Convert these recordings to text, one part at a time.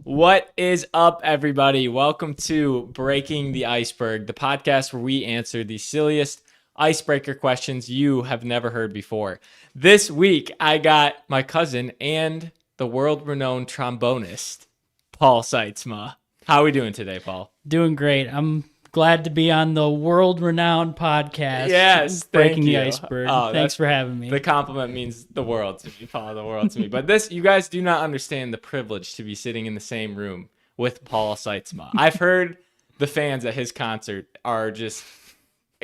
What is up, everybody? Welcome to Breaking the Iceberg, the podcast where we answer the silliest icebreaker questions you have never heard before. This week, I got my cousin and the world-renowned trombonist, Paul Seitzma. How are we doing today, Paul? Doing great. I'm glad to be on the world-renowned podcast. Yes, Breaking thank you. the Iceberg. Oh, Thanks for having me. The compliment means the world to me, Paul, the world to me. But this, you guys do not understand the privilege to be sitting in the same room with Paul Seitzma. I've heard the fans at his concert are just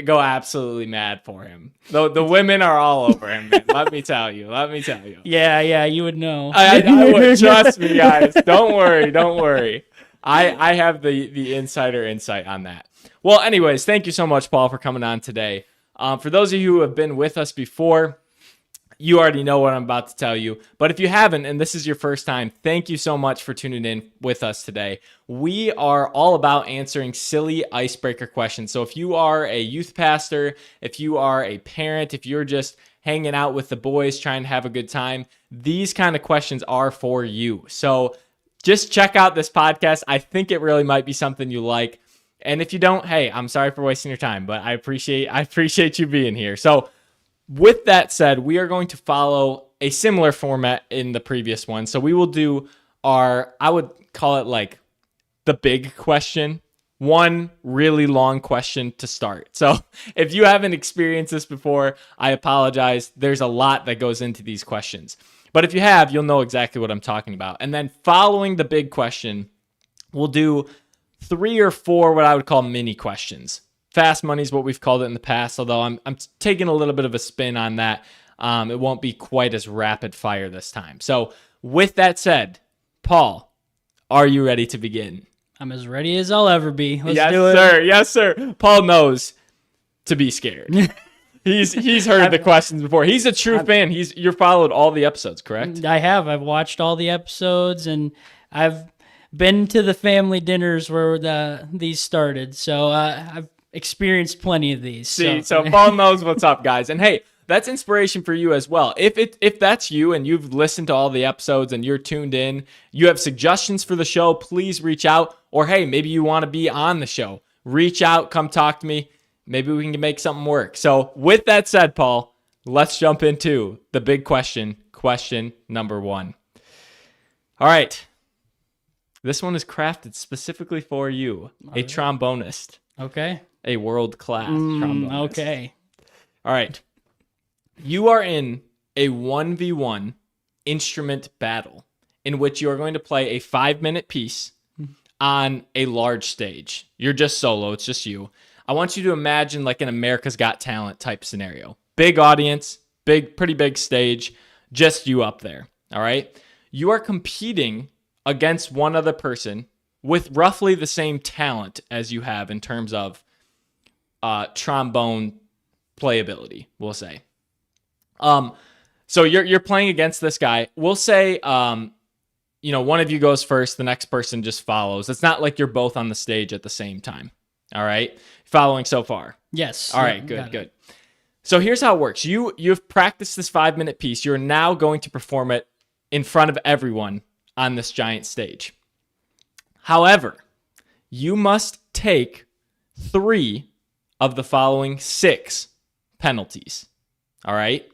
go absolutely mad for him. The women are all over him, man. Let me tell you. Yeah, you would know. I would. Trust me, guys. Don't worry. I have the insider insight on that. Well, anyways, thank you so much, Paul, for coming on today. For those of you who have been with us before, you already know what I'm about to tell you. But if you haven't, and this is your first time, thank you so much for tuning in with us today. We are all about answering silly icebreaker questions. So if you are a youth pastor, if you are a parent, if you're just hanging out with the boys trying to have a good time, these kind of questions are for you. So just check out this podcast. I think it really might be something you like. And if you don't, hey, I'm sorry for wasting your time, but I appreciate you being here. So with that said, we are going to follow a similar format in the previous one. So we will do I would call it like the big question, one really long question to start. So if you haven't experienced this before, I apologize. There's a lot that goes into these questions. But if you have, you'll know exactly what I'm talking about. And then following the big question, we'll do 3 or 4 what I would call mini questions. Fast money is what we've called it in the past, although I'm taking a little bit of a spin on that. It won't be quite as rapid fire this time. So with that said, Paul, are you ready to begin? I'm as ready as I'll ever be. Let's yes, do it. Sir. Yes, sir. Paul knows to be scared. He's heard the questions before. He's a true fan. You've followed all the episodes, correct? I have. I've watched all the episodes, and I've been to the family dinners where these started. So I've experienced plenty of these. So Paul knows what's up, guys. And hey, that's inspiration for you as well. If that's you and you've listened to all the episodes and you're tuned in, you have suggestions for the show, please reach out. Or hey, maybe you want to be on the show. Reach out, come talk to me. Maybe we can make something work. So with that said, Paul, let's jump into the big question number 1. All right. This one is crafted specifically for you, a trombonist. Okay. A world-class trombonist. Okay. All right. You are in a 1v1 instrument battle in which you are going to play a 5-minute piece on a large stage. You're just solo. It's just you. I want you to imagine like an America's Got Talent type scenario. Big audience, pretty big stage, just you up there. All right. You are competing against one other person with roughly the same talent as you have in terms of trombone playability, we'll say. So you're playing against this guy. We'll say, one of you goes first, the next person just follows. It's not like you're both on the stage at the same time. All right. Following so far? Yes. All right, good. So here's how it works. You've practiced this 5-minute piece. You're now going to perform it in front of everyone on this giant stage. However, you must take 3 of the following 6 penalties. All right.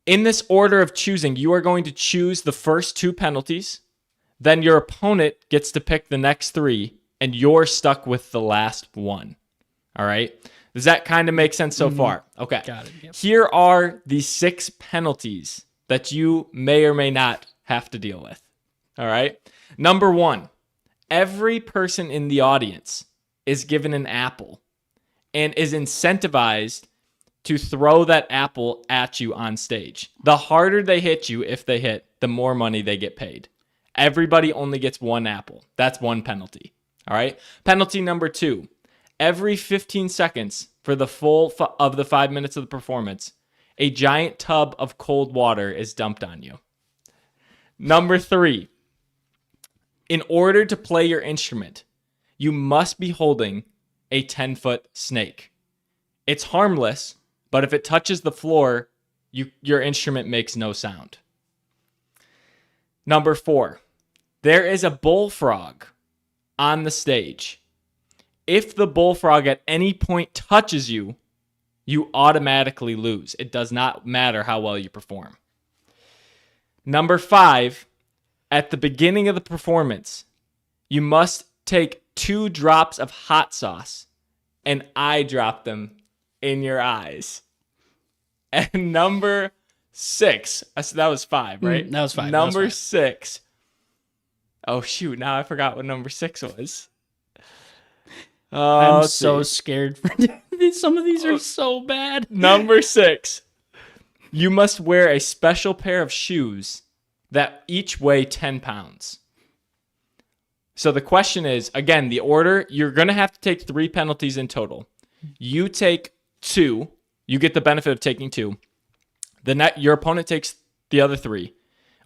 In this order of choosing, you are going to choose the first 2 penalties. Then your opponent gets to pick the next 3, and you're stuck with the last 1. All right. Does that kind of make sense so far? Okay. Got it. Yep. Here are the 6 penalties that you may or may not have to deal with. All right. Number 1, every person in the audience is given an apple and is incentivized to throw that apple at you on stage. The harder they hit you, if they hit, the more money they get paid. Everybody only gets 1 apple. That's 1 penalty. All right. Penalty number 2, every 15 seconds for the full of the 5 minutes of the performance, a giant tub of cold water is dumped on you. Number 3, in order to play your instrument, you must be holding a 10-foot snake. It's harmless, but if it touches the floor, your instrument makes no sound. Number 4, There is a bullfrog on the stage. If the bullfrog at any point touches you, you automatically lose. It does not matter how well you perform. Number 5, at the beginning of the performance, you must take 2 drops of hot sauce and eye drop them in your eyes. And number 6, so that was 5, right? That was 5. Number 6. Oh, shoot. Now I forgot what number 6 was. I'm so scared for some of these are so bad. Number 6. You must wear a special pair of shoes that each weigh 10 pounds. So the question is, again, the order, you're going to have to take 3 penalties in total. You take 2. You get the benefit of taking 2. Your opponent takes the other 3.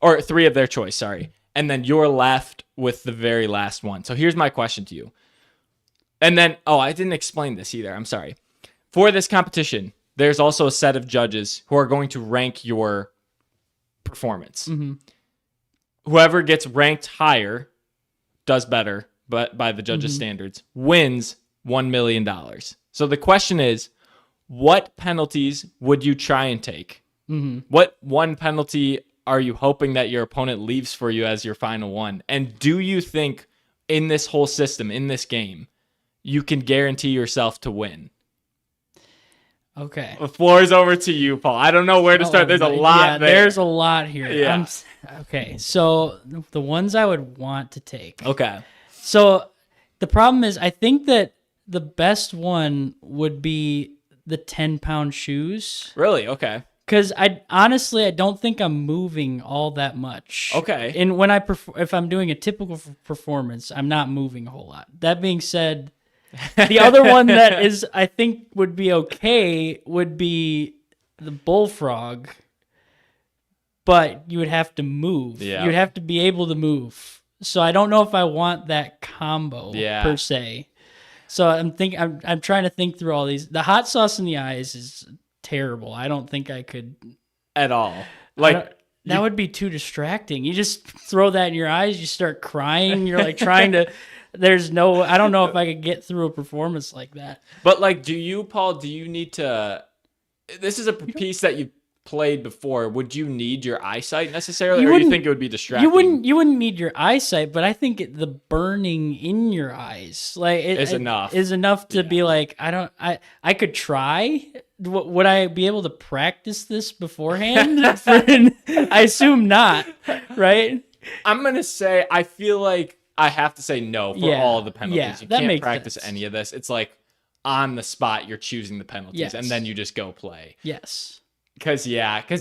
Or 3 of their choice, sorry. And then you're left with the very last one. So here's my question to you. And then, I didn't explain this either. I'm sorry. For this competition, there's also a set of judges who are going to rank your performance. Mm-hmm. Whoever gets ranked higher does better, but by the judges' standards, wins $1 million. So the question is, what penalties would you try and take? Mm-hmm. What one penalty are you hoping that your opponent leaves for you as your final one? And do you think in this whole system, in this game, you can guarantee yourself to win? Okay. The floor is over to you, Paul. I don't know where to start. There's a lot there. There's a lot here. Yeah. Okay, so the ones I would want to take. Okay. So the problem is I think that the best one would be the 10-pound shoes. Really? Okay. Because I don't think I'm moving all that much. Okay. And when if I'm doing a typical performance, I'm not moving a whole lot. That being said, the other one that is I think would be okay would be the bullfrog, but you would have to move. Yeah. You'd have to be able to move. So I don't know if I want that combo per se. So I'm trying to think through all these. The hot sauce in the eyes is terrible. I don't think I could at all. Like that would be too distracting. You just throw that in your eyes, you start crying. You're like trying to. I don't know if I could get through a performance like that. But like, Paul, do you need to? This is a piece that you played before. Would you need your eyesight necessarily, or you think it would be distracting? You wouldn't need your eyesight, but I think the burning in your eyes is enough to be like, I could try. Would I be able to practice this beforehand? I assume not, right? I'm gonna say I feel like I have to say no for all of the penalties. Yeah, you can't practice any of this. It's like on the spot you're choosing the penalties, and then you just go play. Yes. Because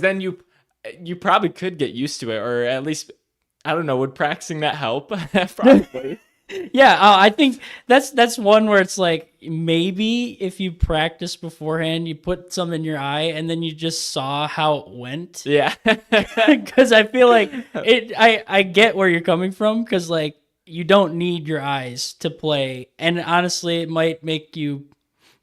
then you probably could get used to it, or at least, I don't know, would practicing that help? Probably. Yeah, I think that's one where it's like maybe if you practice beforehand, you put some in your eye, and then you just saw how it went. Yeah. Because I feel like I get where you're coming from, because like you don't need your eyes to play, and honestly, it might make you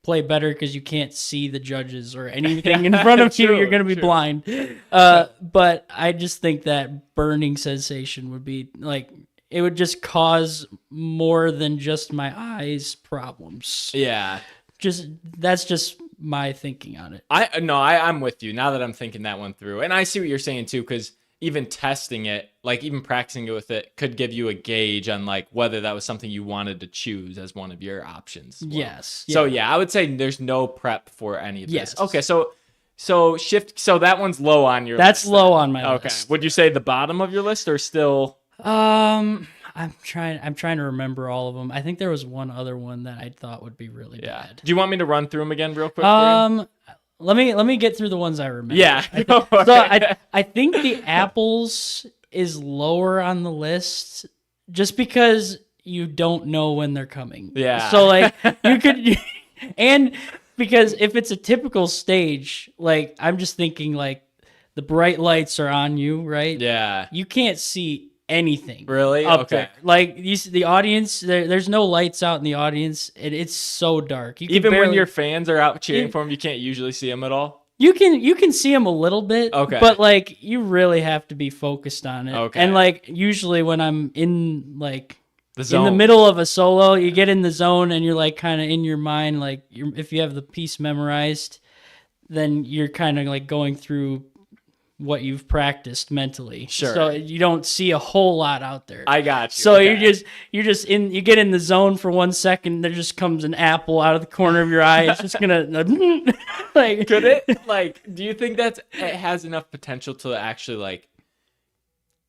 play better because you can't see the judges or anything in front of you. You're going to be blind. But I just think that burning sensation would be like, it would just cause more than just my eyes problems. Yeah. That's just my thinking on it. I'm with you now that I'm thinking that one through. And I see what you're saying too, because even testing it, like even practicing it with it, could give you a gauge on like whether that was something you wanted to choose as one of your options. Well. Yes. So I would say there's no prep for any of this. Yes. Okay, so shift. So that one's low on your. That's list. Low on my list. Okay. Would you say the bottom of your list or still? I'm trying to remember all of them. I think there was one other one that I thought would be really bad. Do you want me to run through them again real quick? Let me get through the ones I remember. Yeah. I think the apples is lower on the list just because you don't know when they're coming. Yeah. So like you could, and because if it's a typical stage, like I'm just thinking like the bright lights are on you, right? Yeah. You can't see anything. Really? Up Okay. there. Like the audience, there's no lights out in the audience. It's so dark. Even when your fans are out cheering for them, you can't usually see them at all. You can see them a little bit, Okay. but like you really have to be focused on it. Okay. And like usually when I'm in like The zone. in the middle of a solo, you get in the zone and you're like kind of in your mind, like if you have the piece memorized, then you're kind of like going through what you've practiced mentally. Sure. So you don't see a whole lot out there. I got you. So Okay. you're just in, you get in the zone for 1 second, there just comes an apple out of the corner of your eye. It's just gonna like. Could it, like, do you think it has enough potential to actually like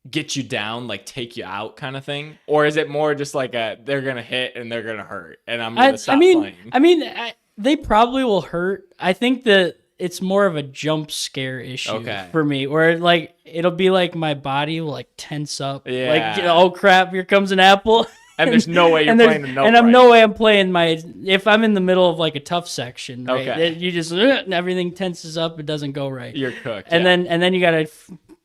get you down, like take you out kind of thing? Or is it more just like they're gonna hit and they're gonna hurt and I'm gonna stop playing? They probably will hurt. I think that it's more of a jump scare issue for me, where like it'll be like my body will like tense up, like oh crap, here comes an apple, and there's no way you're playing a note, and I'm no way I'm playing my. If I'm in the middle of like a tough section, right, you just everything tenses up, it doesn't go right. You're cooked, and then you gotta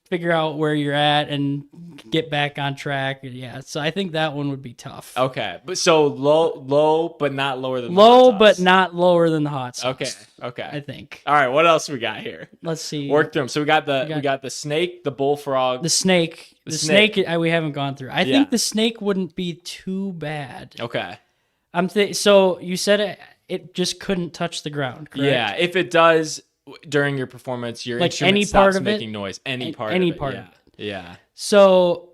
figure out where you're at and get back on track. Yeah, so I think that one would be tough. Okay, but so low, but not lower than low, the hot sauce. but not lower than the hot sauce. Okay. I think. All right, what else we got here? Let's see. Work through them. So we got the snake, the bullfrog, the snake. The snake we haven't gone through. I think the snake wouldn't be too bad. Okay. So you said it just couldn't touch the ground, correct? Yeah, if it does during your performance, your like instrument any stops part of making it? noise. Any part of it. it. Yeah. So,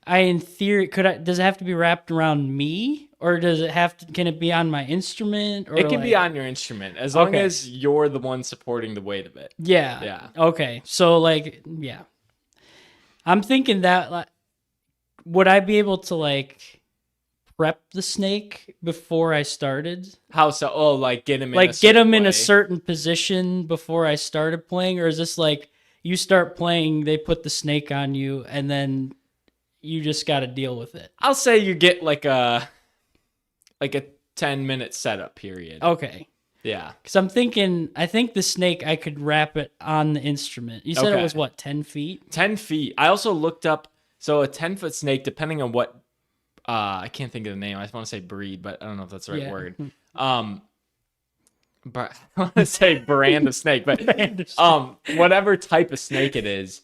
in theory, does it have to be wrapped around me, or can it be on my instrument? Or it can be on your instrument as long as you're the one supporting the weight of it. Yeah. Yeah. Okay. So I'm thinking that would I be able to like prep the snake before I started? How so? Oh, like get him in a certain position before I started playing, or is this like you start playing, they put the snake on you, and then you just got to deal with it? I'll say you get like a 10-minute setup period. Okay. Yeah. Because I think the snake, I could wrap it on the instrument. You said it was what, 10 feet? 10 feet. I also looked up, so a 10-foot snake, depending on what, I can't think of the name. I just want to say breed, but I don't know if that's the right word. But I want to say brand of snake, but whatever type of snake it is,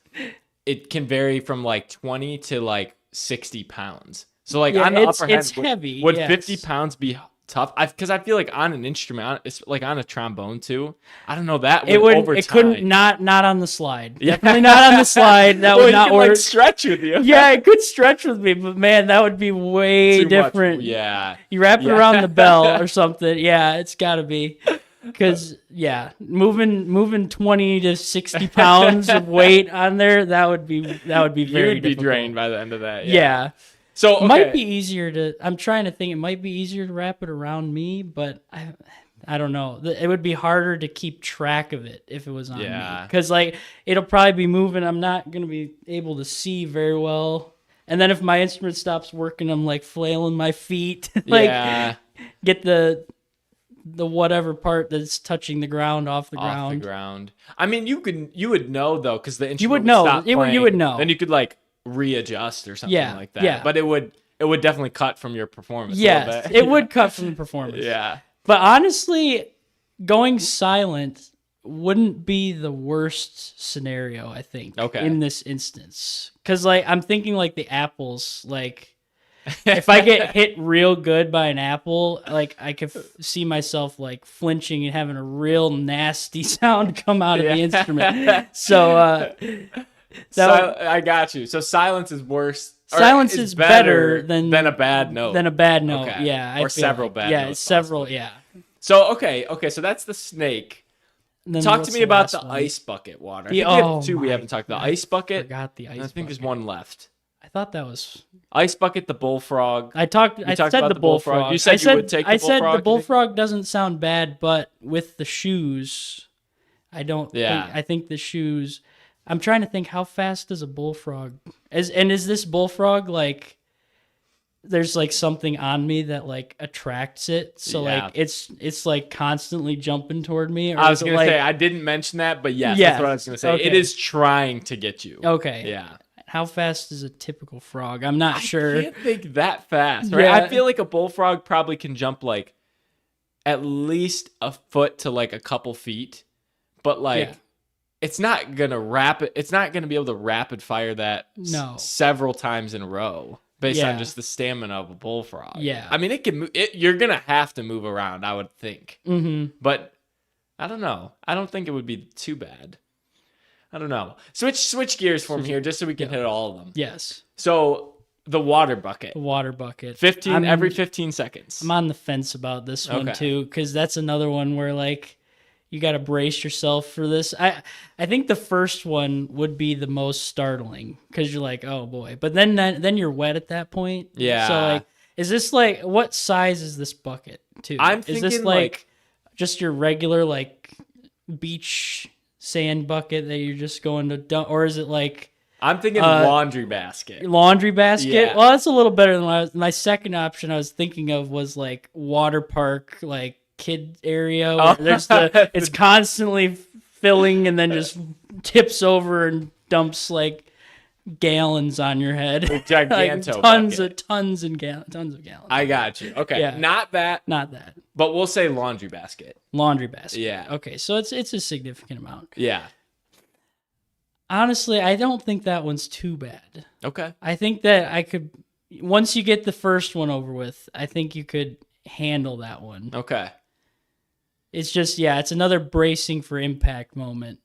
it can vary from like 20 to like 60 pounds. So like on the upper it's end, heavy. Would 50 pounds be tough? Because I feel like on an instrument, it's like on a trombone too. I don't know that over it time. couldn't not on the slide. Definitely not on the slide. That would not work. Like stretch with you. Yeah, it could stretch with me, but man, that would be way different. Much. Yeah, you wrap it around the bell or something. Yeah, it's got to be. Because moving 20 to 60 pounds of weight on there, that would be very You'd be difficult. Drained by the end of that. Yeah. So it might be easier to. I'm trying to think. It might be easier to wrap it around me, but I don't know. It would be harder to keep track of it if it was on me. Because like it'll probably be moving. I'm not gonna be able to see very well. And then if my instrument stops working, I'm like flailing my feet, get the whatever part that's touching the ground off the ground. I mean, you would know though, because the instrument you would know. Stop playing, you would know. Then you could like readjust or something like that. Yeah. But it would definitely cut from your performance. Yes, it would cut from the performance. Yeah. But honestly, going silent wouldn't be the worst scenario, I think. In this instance, because like I'm thinking like the apples, like. If I get hit real good by an apple, like I could see myself like flinching and having a real nasty sound come out of the instrument. So I got you. So silence is worse. Silence is better than a bad note. Okay. Yeah, or several bad notes. Yeah, several. Yeah. So okay. So that's the snake. Talk to me about the ice bucket water. I think we have two we haven't talked about. The ice bucket. I forgot the ice bucket. I think there's one left. I thought that was ice bucket, the bullfrog. I said the bullfrog. You said you would take the bullfrog. I said the bullfrog doesn't sound bad, but with the shoes, I don't. Yeah. I think the shoes. I'm trying to think, how fast does a bullfrog? Is this bullfrog like? There's like something on me that like attracts it, so like it's like constantly jumping toward me. Or I was gonna say I didn't mention that, but yes, that's what I was gonna say. Okay. It is trying to get you. Okay. Yeah. How fast is a typical frog? I'm not sure. I can't think that fast, right? Yeah. I feel like a bullfrog probably can jump like at least a foot to like a couple feet. but like Yeah. it's not gonna be able to rapid fire that No. several times in a row based on Yeah. just the stamina of a bullfrog. Yeah. I mean, it can you're gonna have to move around, I would think. Mm-hmm. But I don't know. I don't think it would be too bad. I don't know. Switch gears for me here just so we can hit all of them. Yes. So the water bucket. The water bucket. 15 every 15 seconds. I'm on the fence about this one Okay. too, because that's another one where like you got to brace yourself for this. I think the first one would be the most startling because you're like, oh boy, but then you're wet at that point. Yeah. So like, is this like what size is this bucket too? I'm is thinking this like just your regular like beach sand bucket that you're just going to dump, or is it like I'm thinking laundry basket. laundry basket? Yeah. Well, that's a little better than my second option I was thinking of was like water park, like kid area where there's it's constantly filling and then just tips over and dumps like gallons on your head. Giganto like bucket. tons of gallons. I got you. Okay. Yeah. Not that, Not that. but we'll say laundry basket. Laundry basket. Yeah. Okay, so it's a significant amount. Yeah. Honestly, I don't think that one's too bad. Okay. I think that I could, once you get the first one over with, I think you could handle that one. Okay. It's just, yeah, it's another bracing for impact moment.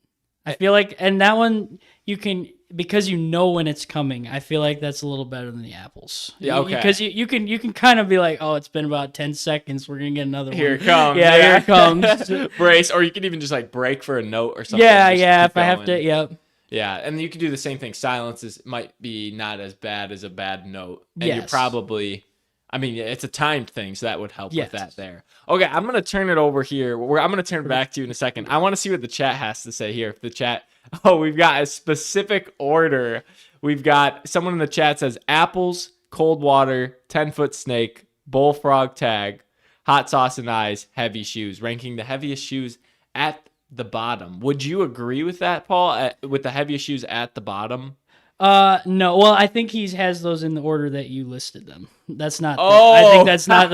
I feel like, and that one you can, because you know when it's coming, I feel like that's a little better than the apples. Yeah, okay. Because you can kind of be like, oh, it's been about 10 seconds. We're going to get another one. Here it comes. Yeah, here it comes. Brace, or you could even just like break for a note or something. Yeah, Just yeah, keep if I have to, going. yep. Yeah, and you can do the same thing. Silence might be not as bad as a bad note. And you're Yes. probably, I mean, it's a timed thing, so that would help Yes. with that there. Okay, I'm going to turn it over here. I'm going to turn it back to you in a second. I want to see what the chat has to say here. If the chat, we've got a specific order. We've got someone in the chat says apples, cold water, 10-foot snake, bullfrog tag, hot sauce and eyes, heavy shoes, ranking the heaviest shoes at the bottom. Would you agree with that, Paul? With the heaviest shoes at the bottom? No. Well, I think he has those in the order that you listed them. That's not. Oh! I think that's not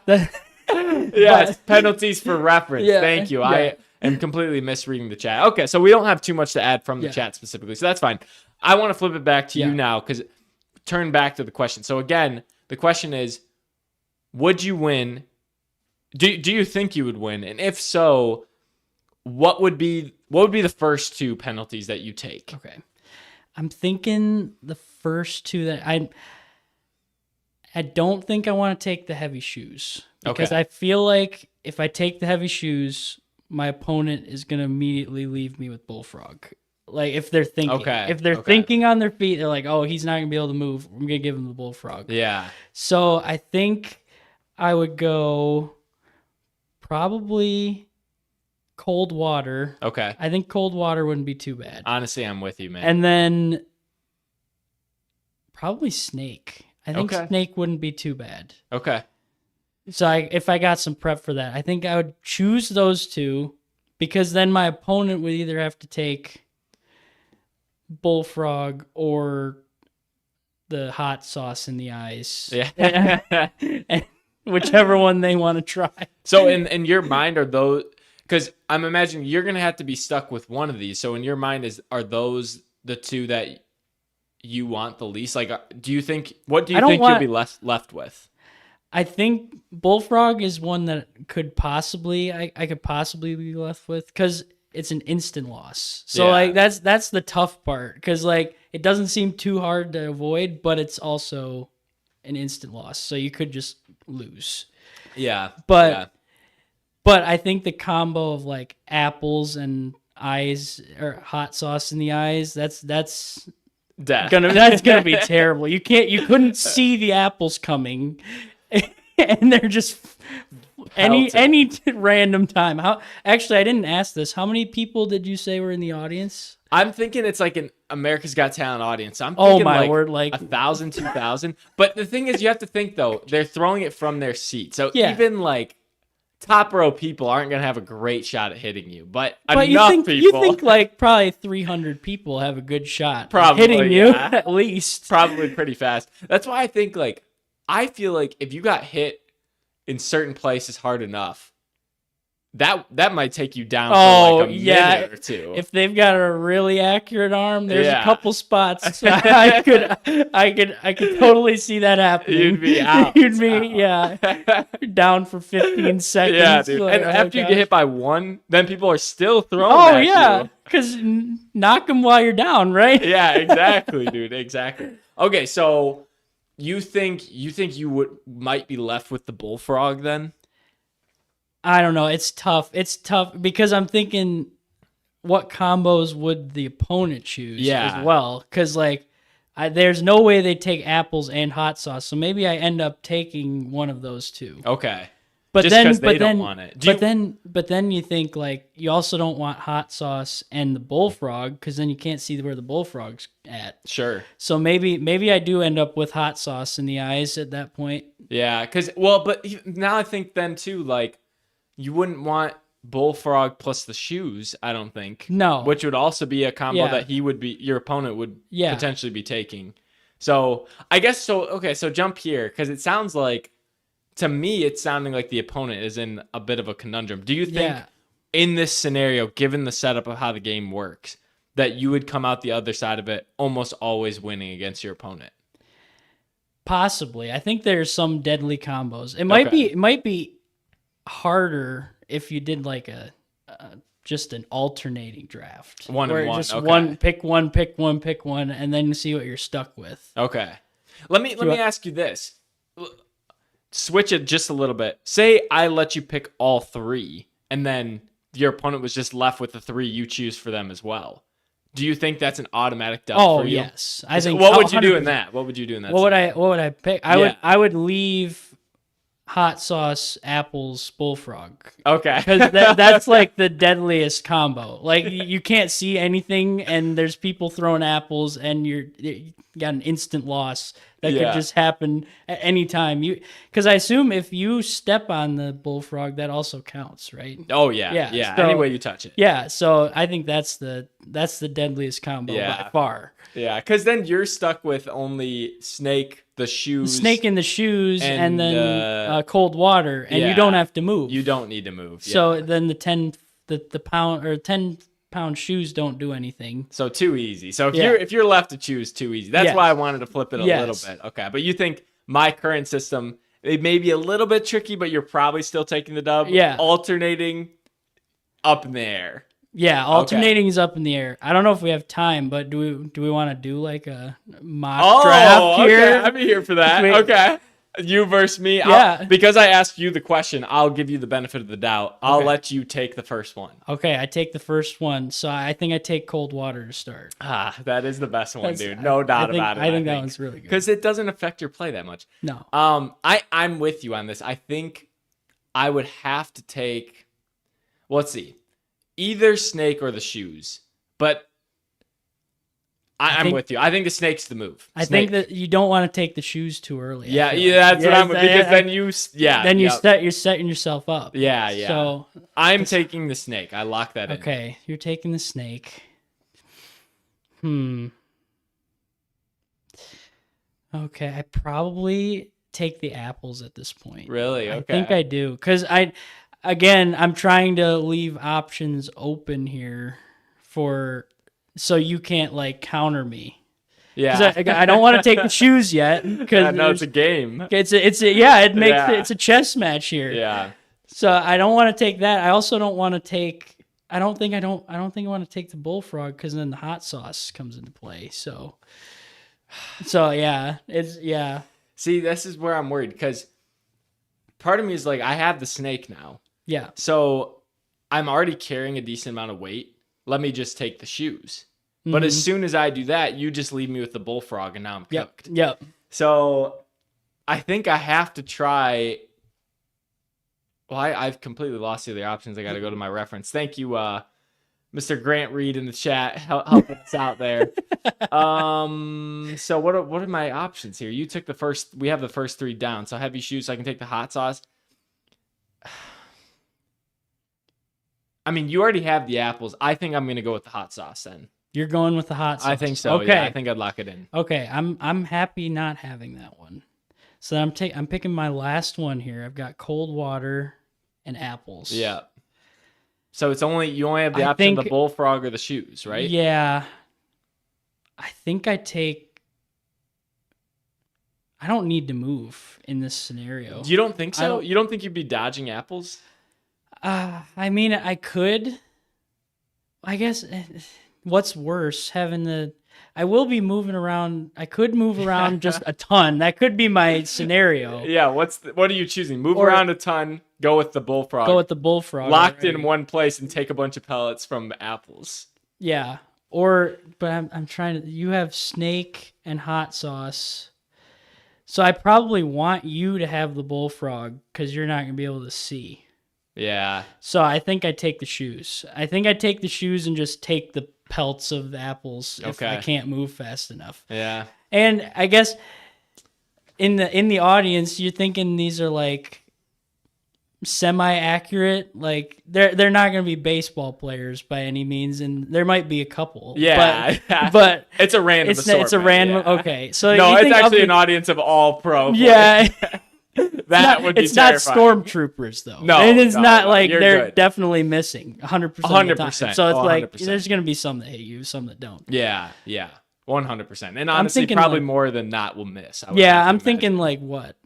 the Yes, penalties for reference. Yeah, Thank you. yeah. I am completely misreading the chat. Okay, so we don't have too much to add from the Yeah. chat specifically, so that's fine. I want to flip it back to you Yeah. now because turn back to the question. So again, the question is, would you win? Do you think you would win? And if so, what would be the first two penalties that you take? Okay. I'm thinking the first two that I don't think I want to take the heavy shoes because Okay. I feel like if I take the heavy shoes, my opponent is going to immediately leave me with bullfrog. Like if they're thinking, Okay, if they're okay. thinking on their feet, they're like, oh, he's not going to be able to move. I'm going to give him the bullfrog. Yeah. So I think I would go probably cold water. Okay. I think cold water wouldn't be too bad. Honestly, I'm with you, man. And then probably snake. I think Okay. snake wouldn't be too bad. Okay. So if I got some prep for that, I think I would choose those two because then my opponent would either have to take bullfrog or the hot sauce in the eyes. Yeah. Whichever one they want to try. So in your mind, are those, because I'm imagining you're gonna have to be stuck with one of these. So in your mind, are those the two that you want the least? Like, do you think you'll be left with? I think bullfrog is one that could possibly I could possibly be left with because it's an instant loss. So Yeah. like that's the tough part because like it doesn't seem too hard to avoid, but it's also an instant loss. So you could just lose. Yeah. But yeah. but I think the combo of like apples and eyes or hot sauce in the eyes, that's Death. that's gonna be terrible. You couldn't see the apples coming, and they're just any random time. How actually I didn't ask this. How many people did you say were in the audience? I'm thinking it's like an America's Got Talent audience. I'm Oh thinking my like word! Like 1,000, 2,000. But the thing is, you have to think though, they're throwing it from their seat. So Yeah. even like top row people aren't gonna have a great shot at hitting you. But you enough think people, like probably 300 people have a good shot at Probably, hitting you yeah. at least. probably pretty fast. That's why I think like I feel like if you got hit in certain places hard enough, that might take you down Oh, for like a yeah. minute or two. If they've got a really accurate arm, there's Yeah. a couple spots I could totally see that happening. You'd be out. You'd be down for 15 seconds. Yeah, dude. Like, And after you get hit by one, then people are still throwing oh at yeah, you. because knock them while you're down, right? Yeah, exactly, dude. Exactly. Okay, so you think you might be left with the bullfrog then? I don't know. It's tough. It's tough because I'm thinking, what combos would the opponent choose as well? Because like, there's no way they take apples and hot sauce. So maybe I end up taking one of those two. Okay. But Just then, 'cause they but don't then, want it. but then you think like you also don't want hot sauce and the bullfrog because then you can't see where the bullfrog's at. Sure. So maybe I do end up with hot sauce in the eyes at that point. Yeah, but now I think then too, like, you wouldn't want bullfrog plus the shoes, I don't think. No. Which would also be a combo Yeah. that your opponent would Yeah. potentially be taking. So I guess okay, so jump here, because it sounds like, to me, it's sounding like the opponent is in a bit of a conundrum. Do you think in this scenario, given the setup of how the game works, that you would come out the other side of it almost always winning against your opponent? Possibly. I think there's some deadly combos. It might be harder if you did like a just an alternating draft. One and one. Just Okay. pick one, and then see what you're stuck with. Okay. Let me ask you this. Switch it just a little bit. Say I let you pick all three, and then your opponent was just left with the three you choose for them as well. Do you think that's an automatic dub for you? Yes. I think. What would you do in that? What would you do in that? What would I pick? I would leave hot sauce, apples, bullfrog. Okay. Because that's like the deadliest combo. Like you can't see anything, and there's people throwing apples, and you got an instant loss that could just happen at any time. Because I assume if you step on the bullfrog, that also counts, right? Oh yeah. So, any way you touch it. Yeah. So I think that's the deadliest combo by far. Yeah, because then you're stuck with only snake, the shoes, Snake in the shoes, and then cold water, and you yeah. don't have to move. You don't need to move. So then the 10-pound shoes don't do anything. So too easy. So if you're left to choose, too easy. That's why I wanted to flip it a little bit. Okay, but you think my current system, it may be a little bit tricky, but you're probably still taking the dub. Yeah. Alternating up in the air. Yeah, alternating is up in the air. I don't know if we have time, but do we want to do like a mock draft here? Okay. I'd be here for that. Okay. You versus me. Yeah. Because I asked you the question, I'll give you the benefit of the doubt. I'll let you take the first one. Okay, I take the first one. So I think I take cold water to start. That is the best one, dude. No doubt about it. I think that one's really good. Because it doesn't affect your play that much. No. I'm with you on this. I think I would have to take, well, let's see, either snake or the shoes. But I'm with you. I think the snake's the move. I think that you don't want to take the shoes too early. Yeah, that's what I'm with. Because then you're setting yourself up. Yeah. So I'm taking the snake. I lock that in. Okay, you're taking the snake. Okay, I probably take the apples at this point. Really? Okay. I think I do. Because I'm trying to leave options open here so you can't like counter me. Yeah. I don't want to take the shoes yet because no, it's a game. It's a chess match here. Yeah. So I don't want to take that. I also don't want to take. I don't think I want to take the bullfrog because then the hot sauce comes into play. So yeah, See, this is where I'm worried because part of me is like, I have the snake now. Yeah. So I'm already carrying a decent amount of weight. Let me just take the shoes. But as soon as I do that, you just leave me with the bullfrog, and now I'm cooked. Yep. So I think I have to try. Well, I've completely lost the other options. I got to go to my reference. Thank you, Mr. Grant Reed in the chat, helping us out there. So what are my options here? You took the first. We have the first three down. So heavy shoes. So I can take the hot sauce. I mean, you already have the apples. I think I'm going to go with the hot sauce then. You're going with the hot sauce. I think so. Okay. Yeah, I think I'd lock it in. Okay. I'm happy not having that one. So I'm picking my last one here. I've got cold water and apples. Yeah. So it's only you only have the I option of think- the bullfrog or the shoes, right? Yeah. I think I don't need to move in this scenario. You don't think I so? don't- You don't think you'd be dodging apples? I mean, I could. I guess what's worse, I will be moving around. I could move around just a ton. That could be my scenario. Yeah, what are you choosing? Move Or- around a ton, go with the bullfrog. Go with the bullfrog. locked already. in one place and take a bunch of pellets from apples. Yeah. But I'm trying to. You have snake and hot sauce. So I probably want you to have the bullfrog because you're not gonna be able to see. Yeah. So I think I take the shoes. I think I take the shoes and just take the pelts of the apples if I Okay. can't move fast enough. Yeah. And I guess in the audience, you're thinking these are like semi-accurate. Like they're not going to be baseball players by any means, and there might be a couple. Yeah. but It's a random it's a assortment, random. yeah. Okay, so No, you it's think of actually the- an audience of all pro. Yeah. That would be it's not terrifying. stormtroopers though. No, and it's no, not no, like you're they're good. definitely missing 100%. 100%. So it's like 100%. there's gonna be some that hit you, some that don't. Yeah. 100%. And honestly, thinking, probably like- more than not will miss. I would Yeah, have to I'm imagine. thinking like what,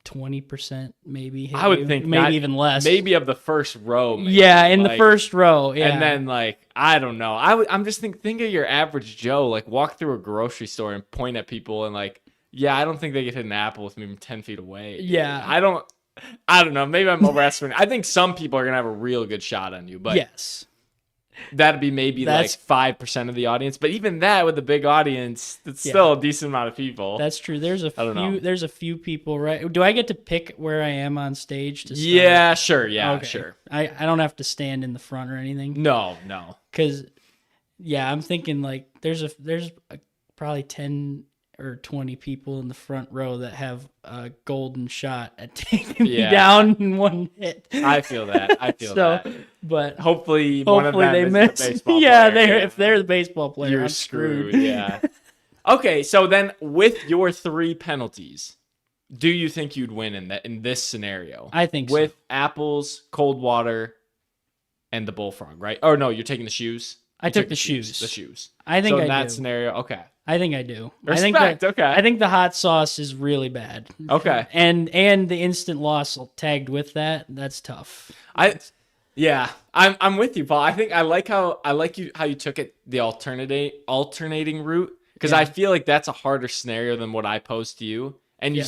20% maybe. Hit I would you? think maybe not- even less. Maybe of the first row. Maybe. Yeah, in the Like, first row. Yeah, And then like I don't know. I'm just think of your average Joe. Like walk through a grocery store and point at people and like, yeah, I don't think they could hit an apple with me 10 feet away. Yeah. I don't know. Maybe I'm overestimating. I think some people are gonna have a real good shot on you, but yes, that'd be maybe That's- like 5% of the audience. But even that with a big audience, it's Yeah. still a decent amount of people. that's true. There's a I don't know. few. There's a few people. Right? Do I get to pick where I am on stage to start? Yeah, sure. Yeah, Okay. sure. I don't have to stand in the front or anything. No. Because, yeah, I'm thinking like there's probably 10 or 20 people in the front row that have a golden shot at taking me Yeah. down in one hit. I feel that. I feel So, that. but Hopefully, one of them they is miss. the baseball Yeah, player. if they're the baseball player, You're I'm screwed. screwed. Yeah. Okay, so then with your 3 penalties, do you think you'd win in this scenario? I think with so. apples, cold water, and the bullfrog, right? Oh no, you're taking the shoes. I You took the shoes. The shoes. I think so in I that do. scenario, okay. I think I do. Respect. Okay. I think the hot sauce is really bad. Okay. And the instant loss tagged with that, that's tough. I'm with you, Paul. I think I like how you took it the alternating route because Yeah. I feel like that's a harder scenario than what I posed to you, and you Yeah.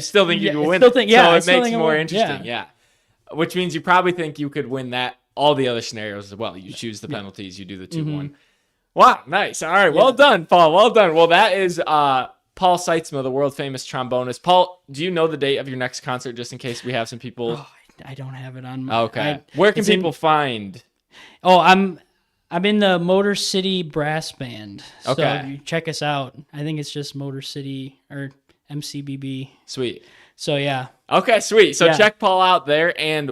still think you Yeah, can I win. still think- yeah, so I it still makes think it I more win. interesting. Yeah. Which means you probably think you could win all the other scenarios as well. You choose the penalties, you do the 2-1. Wow, nice. All right, well done, Paul. Well done. Well, that is Paul Seitzma, the world famous trombonist. Paul, do you know the date of your next concert, just in case we have some people? Oh, I don't have it on my. Okay. Where can it's in- people find? Oh, I'm in the Motor City Brass Band. So Okay. you check us out. I think it's just Motor City or MCBB. Sweet. So yeah. Okay, sweet. So Yeah. check Paul out there, and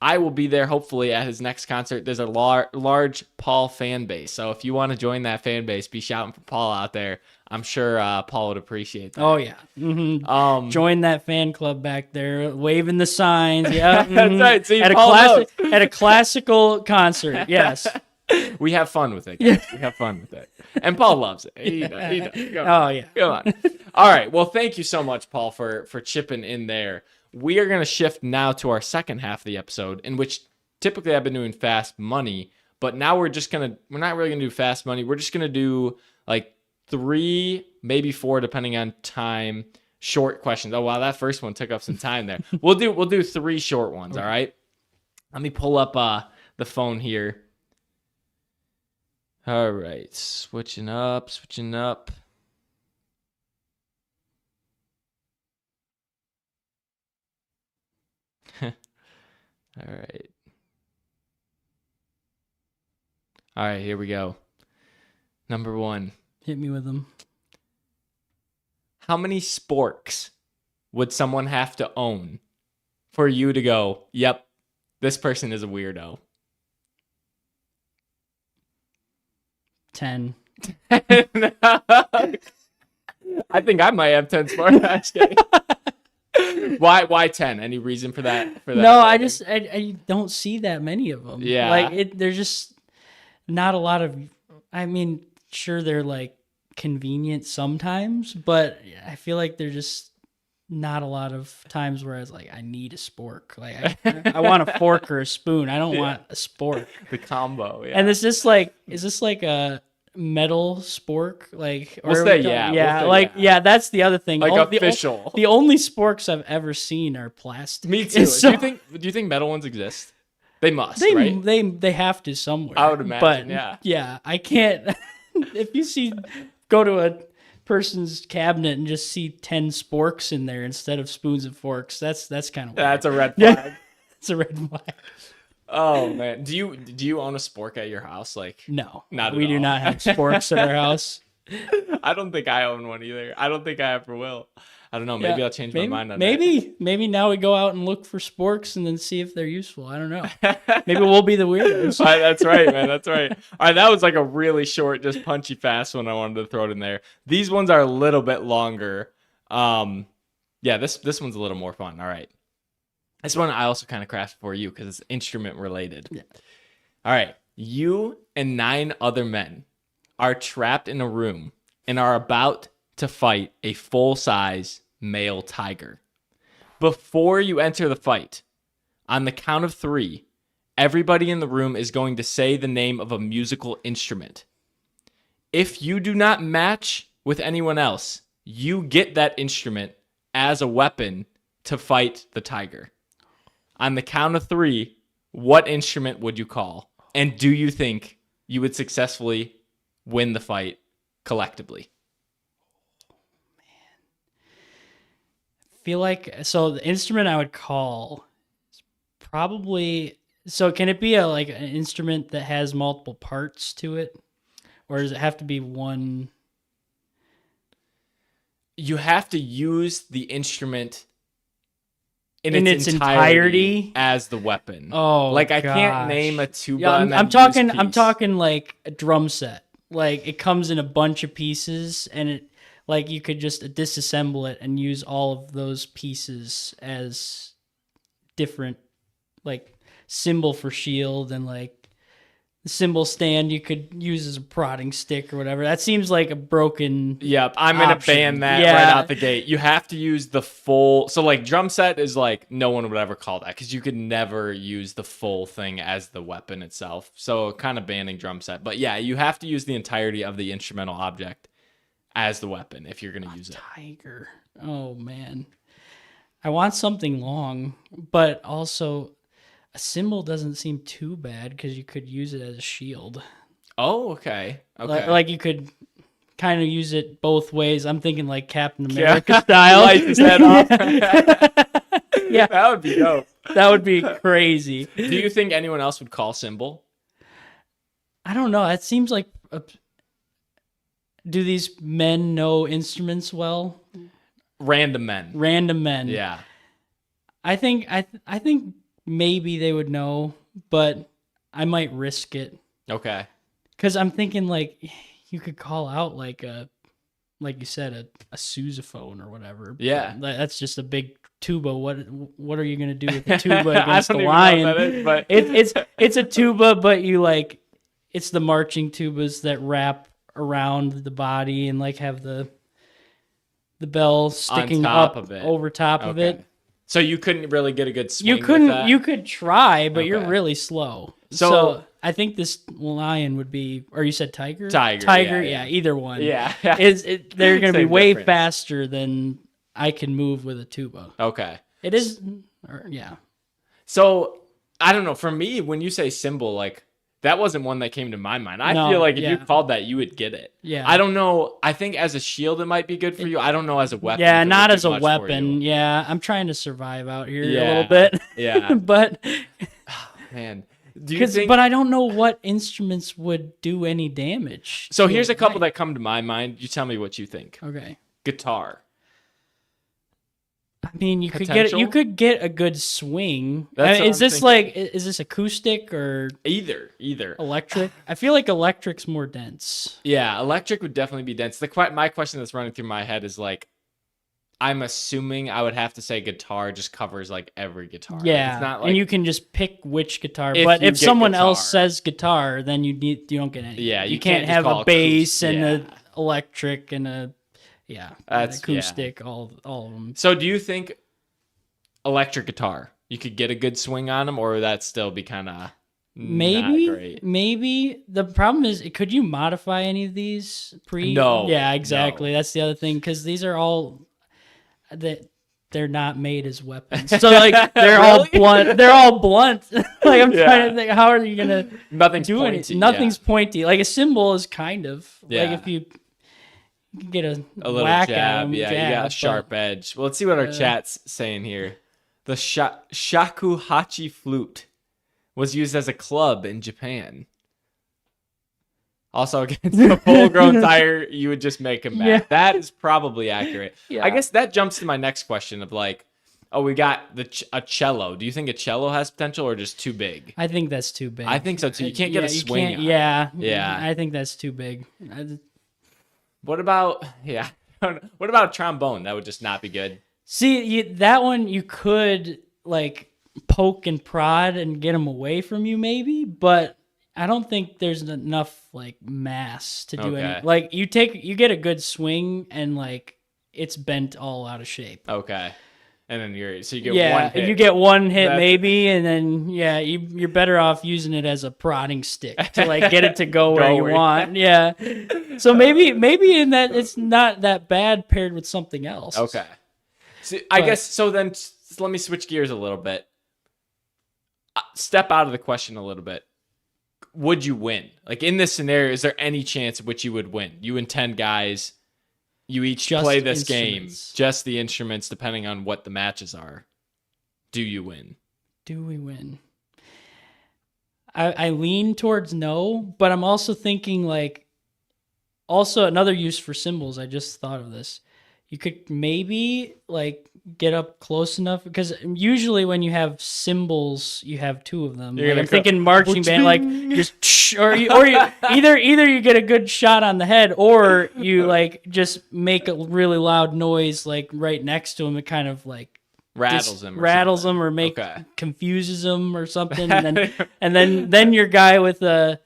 I will be there hopefully at his next concert. There's a large Paul fan base. So if you want to join that fan base, be shouting for Paul out there. I'm sure Paul would appreciate that. Oh yeah. Join that fan club back there, waving the signs. Yeah, That's right. See, at a Paul at a classical concert. Yes. We have fun with it, guys. We have fun with it. And Paul loves it. He does. Come on. Oh yeah. Come on. All right. Well, thank you so much, Paul, for chipping in there. We are going to shift now to our second half of the episode, in which typically I've been doing fast money, but now we're not really going to do fast money. We're just going to do like 3, maybe 4, depending on time, short questions. Oh, wow. That first one took up some time there. We'll do 3 short ones. All right. Let me pull up the phone here. All right. Switching up. All right, here we go. Number 1. Hit me with them. How many sporks would someone have to own for you to go, yep, this person is a weirdo? 10. I think I might have 10 sporks. Why 10? Any reason for that? No, I don't see that many of them. Yeah. Like they're just not a lot of. I mean, sure they're like convenient sometimes, but I feel like they're just not a lot of times where I was like, I need a spork. Like I want a fork or a spoon. I don't want a spork. The combo. Yeah. And is this like a metal spork? Like We'll say yeah. yeah, We'll say yeah. that's the other thing. Like official. The only sporks I've ever seen are plastic. Me too. So, do you think metal ones exist? They must, they, right? They have to somewhere. I would imagine, but, yeah, I can't. If you go to a person's cabinet and just see 10 sporks in there instead of spoons and forks, that's kind of weird. That's a red flag. It's a red flag. Oh man, do you own a spork at your house? Like, No, not at we do all. not have sporks at our house. I don't think I own one either. I don't think I ever will. I don't know. Maybe I'll change my mind on that. Maybe now we go out and look for sporks and then see if they're useful. I don't know. Maybe we'll be the weirdos. All right, that's right, man. That's right. All right, that was like a really short, just punchy fast one. I wanted to throw it in there. These ones are a little bit longer. Yeah, this one's a little more fun. All right. This one I also kind of crafted for you because it's instrument related. Yeah. All right. You and 9 other men are trapped in a room and are about to fight a full-size male tiger. Before you enter the fight, on the count of 3, everybody in the room is going to say the name of a musical instrument. If you do not match with anyone else, you get that instrument as a weapon to fight the tiger. On the count of 3, what instrument would you call? And do you think you would successfully win the fight collectively? Feel like the instrument I would call is probably, so can it be an instrument that has multiple parts to it, or does it have to be one? You have to use the instrument in its entirety as the weapon. Oh, like I gosh. can't name a tuba. Yeah, and then I'm use piece. talking like a drum set. Like it comes in a bunch of pieces, and it like you could just disassemble it and use all of those pieces as different, like cymbal for shield, and like the cymbal stand you could use as a prodding stick or whatever. That seems like a broken. Yep, I'm gonna ban that right out the gate. You have to use the full. So like drum set is like no one would ever call that because you could never use the full thing as the weapon itself. So kind of banning drum set. But yeah, you have to use the entirety of the instrumental object as the weapon if you're gonna use it. Tiger. Oh man, I want something long, but also. A cymbal doesn't seem too bad because you could use it as a shield. Oh, okay. Like you could kind of use it both ways. I'm thinking like Captain America style. Light his head off. Yeah, that would be dope. That would be crazy. Do you think anyone else would call cymbal? I don't know. It seems like. Do these men know instruments well? Random men. Yeah. I think maybe they would know, but I might risk it. Okay. Because I'm thinking like you could call out like you said, a sousaphone or whatever. Yeah. That's just a big tuba. What are you gonna do with a tuba against a lion? I don't even know what that is, but it's a tuba, but it's the marching tubas that wrap around the body and like have the bell sticking up over top of it. So you couldn't really get a good swing. You could try, but you're really slow. So I think this lion would be, or you said tiger? Tiger, yeah, either one. Yeah. They're going to be way difference. faster than I can move with a tuba. Okay. It is, yeah. So, I don't know. For me, when you say cymbal, like, that wasn't one that came to my mind. I feel like if you called that, you would get it. Yeah. I don't know. I think as a shield, it might be good for you. I don't know as a weapon. Yeah, not as a weapon. Yeah, I'm trying to survive out here a little bit. Yeah. But, man. Do you think... But I don't know what instruments would do any damage. So here's a couple that come to my mind. You tell me what you think. Okay. Guitar. I mean, you could get a good swing. Is this acoustic or either electric? I feel like electric's more dense. Yeah, electric would definitely be dense. My question that's running through my head is like, I'm assuming I would have to say guitar just covers like every guitar. Like, Yeah, it's not like and you can just pick which guitar. If But you if get someone guitar. else says guitar, then you don't get anything. Yeah, you you can't can't just have call a bass and yeah. a electric and a an That's- acoustic. All of them. So do you think electric guitar, you could get a good swing on them, or would that still be kind of not great? Maybe the problem is, could you modify any of these pre? No, Yeah, exactly. no. That's the other thing, because these are all that they're not made as weapons. So like they're all Really? blunt. They're all blunt. Like I'm Yeah. trying to think, how are you gonna Nothing's do pointy. anything? Nothing's pointy. Like a cymbal is kind of Yeah. like if you can get a little whack jab. at them. Yeah, you got a sharp edge. Well, let's see what our chat's saying here. The shakuhachi flute was used as a club in Japan. Also, against a full-grown tire, you would just make him back. Yeah. That is probably accurate. Yeah. I guess that jumps to my next question of like, oh, we got a cello. Do you think a cello has potential or just too big? I think that's too big. I think so too. You can't get a you swing. can't- on it. yeah, Yeah. I think that's too big. What about What about a trombone? That would just not be good. See, that one you could like poke and prod and get them away from you, maybe, but I don't think there's enough like mass to do Okay. any. Like you get a good swing and like it's bent all out of shape. Okay. And then you get Yeah, one hit. if you get one hit That's- maybe, and then you're better off using it as a prodding stick to like get it to go where you where- want. Yeah. So maybe in that it's not that bad paired with something else. Okay. So I But- guess so. Then let me switch gears a little bit. Step out of the question a little bit. Would you win? Like in this scenario, is there any chance in which you would win? You and 10 guys, you each Just play this game, instruments. just the instruments, depending on what the matches are. Do you win? Do we win? I lean towards no, but I'm also thinking like also another use for cymbals. I just thought of this. You could maybe like get up close enough, because usually when you have cymbals, you have two of them. You're Like, gonna I'm thinking marching band, like just or you either you get a good shot on the head, or you like just make a really loud noise like right next to him. It kind of like Rattles him. rattles them or Okay. confuses them or something, and then your guy with the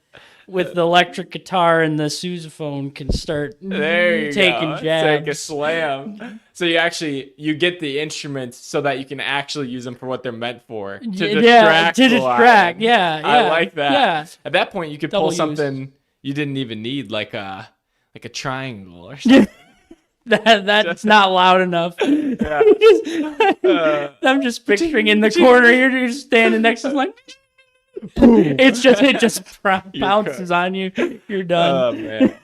electric guitar and the sousaphone can start There you taking go. jabs. Take a slam. So you get the instruments so that you can actually use them for what they're meant for. To distract. to the distract. lion. Yeah, I like that. Yeah, At that point, you could Double pull use. something you didn't even need, like a triangle or something. that's not loud enough. Yeah. I'm just picturing in the corner. You're just standing next to him like. It just bounces on you. You're done. Oh man.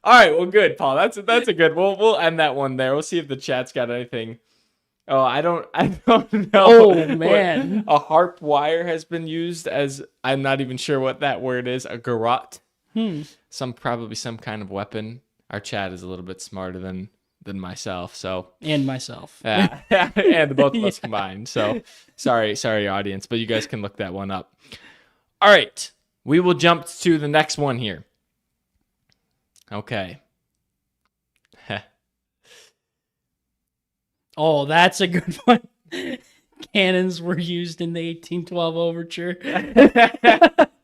All right. Well, good, Paul. That's a good. We'll end that one there. We'll see if the chat's got anything. Oh, I don't know. Oh, man. A harp wire has been used as, I'm not even sure what that word is. A garrote. Probably some kind of weapon. Our chat is a little bit smarter than myself. So And myself. yeah, and the both of us combined. So sorry, audience, but you guys can look that one up. All right, we will jump to the next one here. Okay. Oh, that's a good one. Cannons were used in the 1812 overture.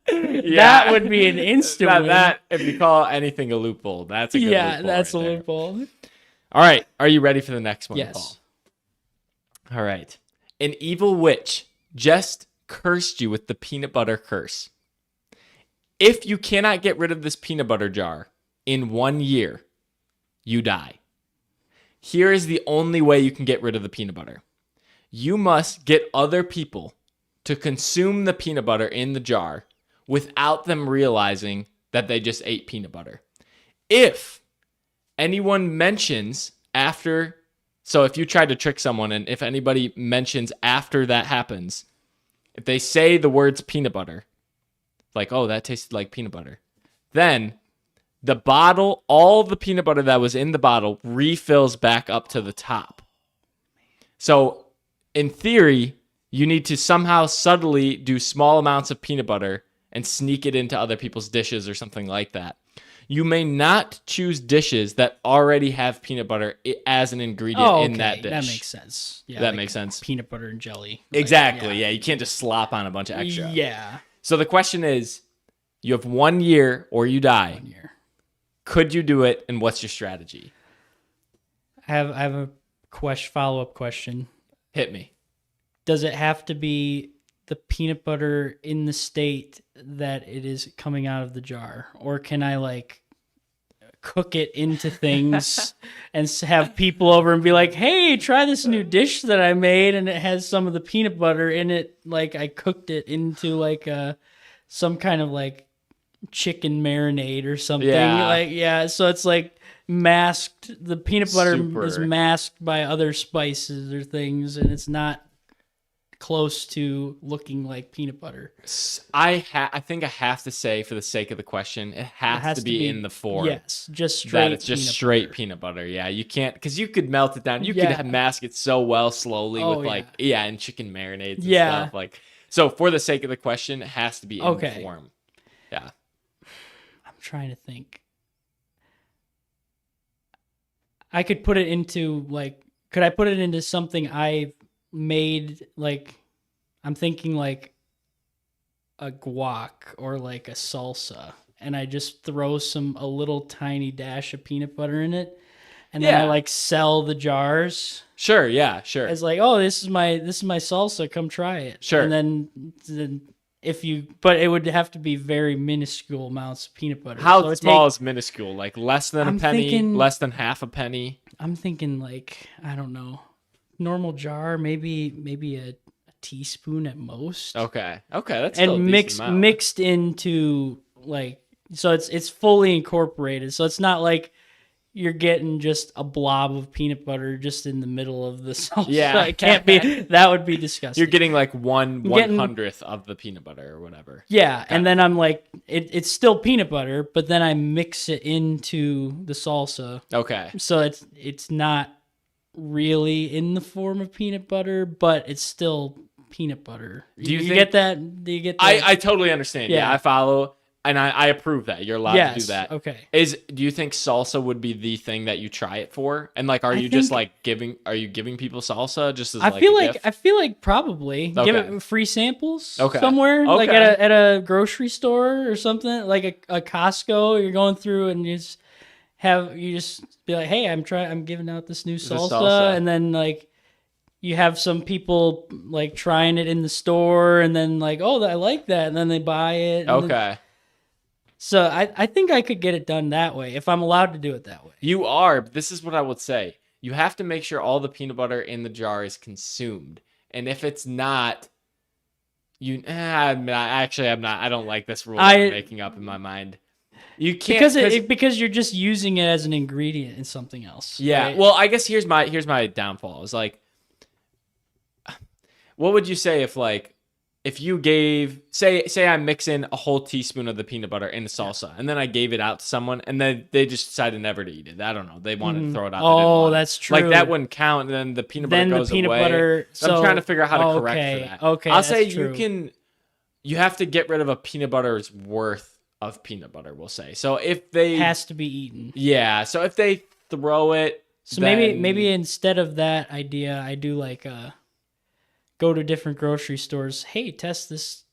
That would be an instant win. That if you call anything a loophole, that's a good loophole. that's right a there. loophole. All right, are you ready for the next one, Yes. Paul? All right. An evil witch just cursed you with the peanut butter curse. If you cannot get rid of this peanut butter jar in 1 year, you die. Here is the only way you can get rid of the peanut butter. You must get other people to consume the peanut butter in the jar without them realizing that they just ate peanut butter. If anyone mentions after, so if you tried to trick someone and if anybody mentions after that happens, if they say the words peanut butter, like, oh, that tasted like peanut butter, then the bottle, all the peanut butter that was in the bottle refills back up to the top. So in theory, you need to somehow subtly do small amounts of peanut butter and sneak it into other people's dishes or something like that. You may not choose dishes that already have peanut butter as an ingredient in that dish. That makes sense. Yeah, that makes sense. Peanut butter and jelly. Exactly. Yeah, you can't just slop on a bunch of extra. Yeah. So the question is, you have 1 year or you die. 1 year. Could you do it, and what's your strategy? I have a follow-up question. Hit me. Does it have to be the peanut butter in the state that it is coming out of the jar, or can I like cook it into things and have people over and be like, "Hey, try this new dish that I made, and it has some of the peanut butter in it. Like I cooked it into like some kind of like chicken marinade or something." So it's like masked. The peanut butter is masked by other spices or things, and it's not close to looking like peanut butter. I think I have to say, for the sake of the question, it has to be in the form. Yes, just straight. It's just straight peanut butter. Yeah, you can't, because you could melt it down. You could mask it so well slowly with and chicken marinades and stuff. Like, so for the sake of the question, it has to be in the form. Yeah. I'm trying to think. I could put it into could I put it into something I made, like, I'm thinking like a guac or like a salsa, and I just throw a little tiny dash of peanut butter in it, and then I like sell the jars. Sure, yeah, sure. It's like, oh, this is my salsa, come try it. Sure. And then but it would have to be very minuscule amounts of peanut butter. How small is minuscule? Like less than a penny, less than half a penny? I'm thinking like, I don't know, normal jar, maybe a teaspoon at most. Okay, that's still and mixed into like, so it's fully incorporated. So it's not like you're getting just a blob of peanut butter just in the middle of the salsa. Yeah, it can't be. That would be disgusting. You're getting like 1/100th of the peanut butter or whatever. Yeah, and then I'm like, it's still peanut butter, but then I mix it into the salsa. Okay. So it's not really in the form of peanut butter, but it's still peanut butter. Do you get that? Do you get that? I totally understand. Yeah, I follow. And I approve that. You're allowed to do that. Okay. Do you think salsa would be the thing that you try it for? And like, are you giving people salsa just as I feel like probably give it free samples somewhere, like at a grocery store or something, like a Costco. You're going through and you just be like, hey, I'm giving out this new salsa, and then like you have some people like trying it in the store, and then like, oh, I like that, and then they buy it. Okay. So I think I could get it done that way if I'm allowed to do it that way. You are. But this is what I would say. You have to make sure all the peanut butter in the jar is consumed. And if it's not, I'm not. I don't like this rule I'm making up in my mind. You can't because you're just using it as an ingredient in something else. Yeah. Right? Well, I guess here's my downfall. It's like, what would you say if you gave, say I'm mixing a whole teaspoon of the peanut butter in the salsa, and then I gave it out to someone, and then they just decided never to eat it. I don't know. They wanted to throw it out. Oh, that's true. Like, that wouldn't count, and then the peanut butter goes away. I'm trying to figure out how to correct for that. Okay, I'll say you have to get rid of a peanut butter's worth of peanut butter, we'll say. So if they... It has to be eaten. Yeah, so if they throw it... So maybe instead of that idea, I do like... go to different grocery stores. Hey, test this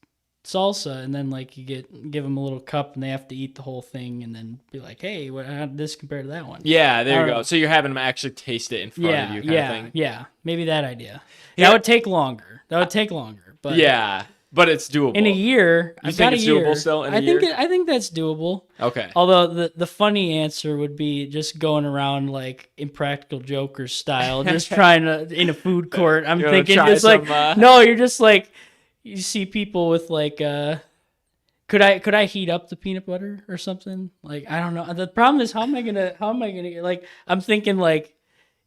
salsa, and then like you give them a little cup, and they have to eat the whole thing, and then be like, hey, how did this compare to that one? Yeah, there you go. So you're having them actually taste it in front of you, kind of thing. Yeah, maybe that idea. That would take longer. But yeah, but it's doable. In a year, you think it's doable still? In a year? I think that's doable. Okay. Although the funny answer would be just going around like Impractical Jokers style, just trying to in a food court. I'm thinking just like no, you're just like you see people with like could I heat up the peanut butter or something? Like, I don't know. The problem is how am I gonna get, like, I'm thinking like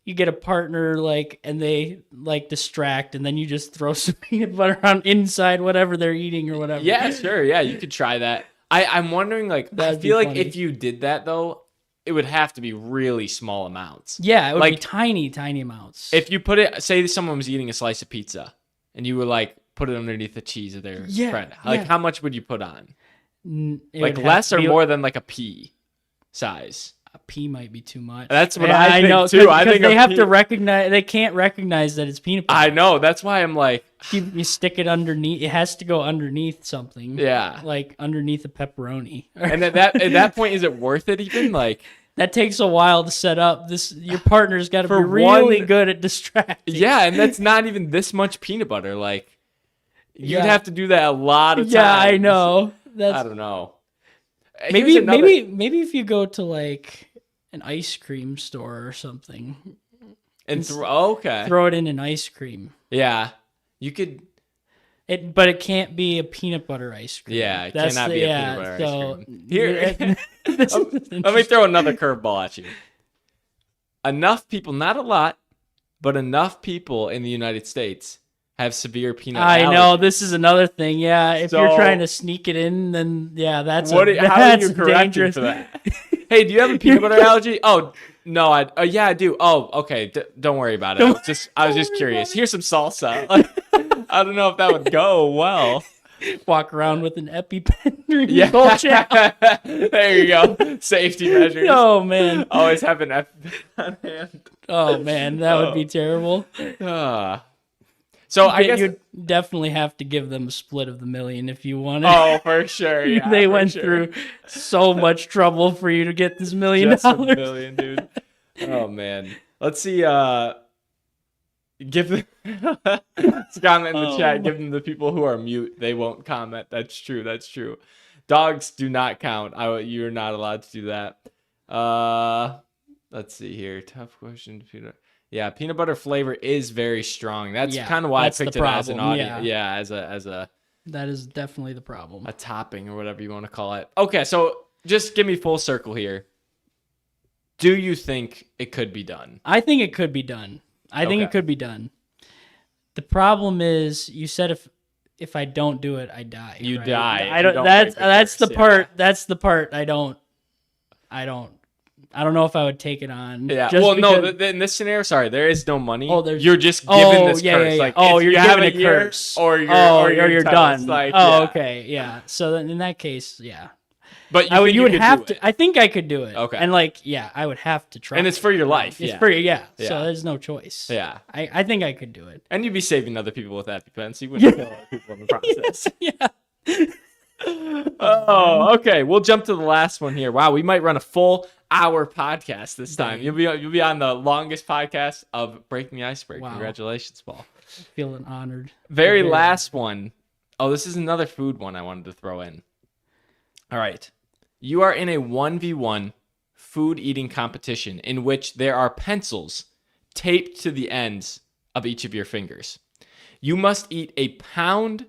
you get a partner, like, and they like distract, and then you just throw some peanut butter on inside whatever they're eating or whatever. Yeah, sure. Yeah, you could try that. I'm wondering, like, I feel like if you did that though, it would have to be really small amounts. Yeah, it would be tiny, tiny amounts. If you put it, say someone was eating a slice of pizza, and you were like put it underneath the cheese of their bread. Like, how much would you put on? Like less or more than like a pea? size. A pea might be too much. That's what I think know, too. I think they have to recognize. They can't recognize that it's peanut butter. I know. That's why I'm like, you stick it underneath. It has to go underneath something. Yeah, like underneath a pepperoni. And at that point, is it worth it even? Like that takes a while to set up. Your partner's got to be really good at distracting. Yeah, and that's not even this much peanut butter. Like you'd have to do that a lot of times. Yeah, I know. I don't know. Maybe if you go to like an ice cream store or something and throw it in an ice cream. Yeah, you could. But it can't be a peanut butter ice cream. Yeah, it cannot be a peanut butter ice cream. Here, let me throw another curveball at you. Enough people, not a lot, but enough people in the United States have severe peanut allergy. I know, this is another thing. Yeah, if you're trying to sneak it in, then yeah, that's how are you correcting for that? Hey, do you have a peanut butter allergy? Oh, no, yeah, I do. Oh, okay, don't worry about it. I was just curious. Here's some salsa. I don't know if that would go well. Walk around with an EpiPen during the whole chat. There you go. Safety measures. Oh, man. Always have an EpiPen on hand. Oh, man, that would be terrible. So I guess you'd definitely have to give them a split of the million if you wanted. Oh, for sure. Yeah, they went through so much trouble for you to get this $1 million. Just a million, dude. Oh man. Let's see. Give them comment in the chat. Give them the people who are mute. They won't comment. That's true. That's true. Dogs do not count. You're not allowed to do that. Let's see here. Tough question. Yeah, peanut butter flavor is very strong. That's kind of why I picked it as an audience. Yeah, as a that is definitely the problem. A topping or whatever you want to call it. Okay, so just give me full circle here. Do you think it could be done? I think it could be done. I think it could be done. The problem is, you said if I don't do it, I die. You die. I don't. That's the part. That's the part. I don't know if I would take it on. Yeah. No. In this scenario, there is no money. You're just given this curse. Yeah. Like, you're given a curse, or you're done. Like, okay. Yeah. So then in that case, yeah. But you would have to. I think I could do it. Okay. And I would have to try. And it's for your life. It's for So there's no choice. Yeah. I think I could do it. And you'd be saving other people with EpiPen, so you wouldn't kill other people in the process. Oh, okay. We'll jump to the last one here. Wow, we might run a full hour podcast this time. You'll be on the longest podcast of Breaking the Iceberg. Wow. Congratulations, Paul. Feeling honored. Very last one. Oh, this is another food one I wanted to throw in. All right. You are in a 1v1 food eating competition in which there are pencils taped to the ends of each of your fingers. You must eat a pound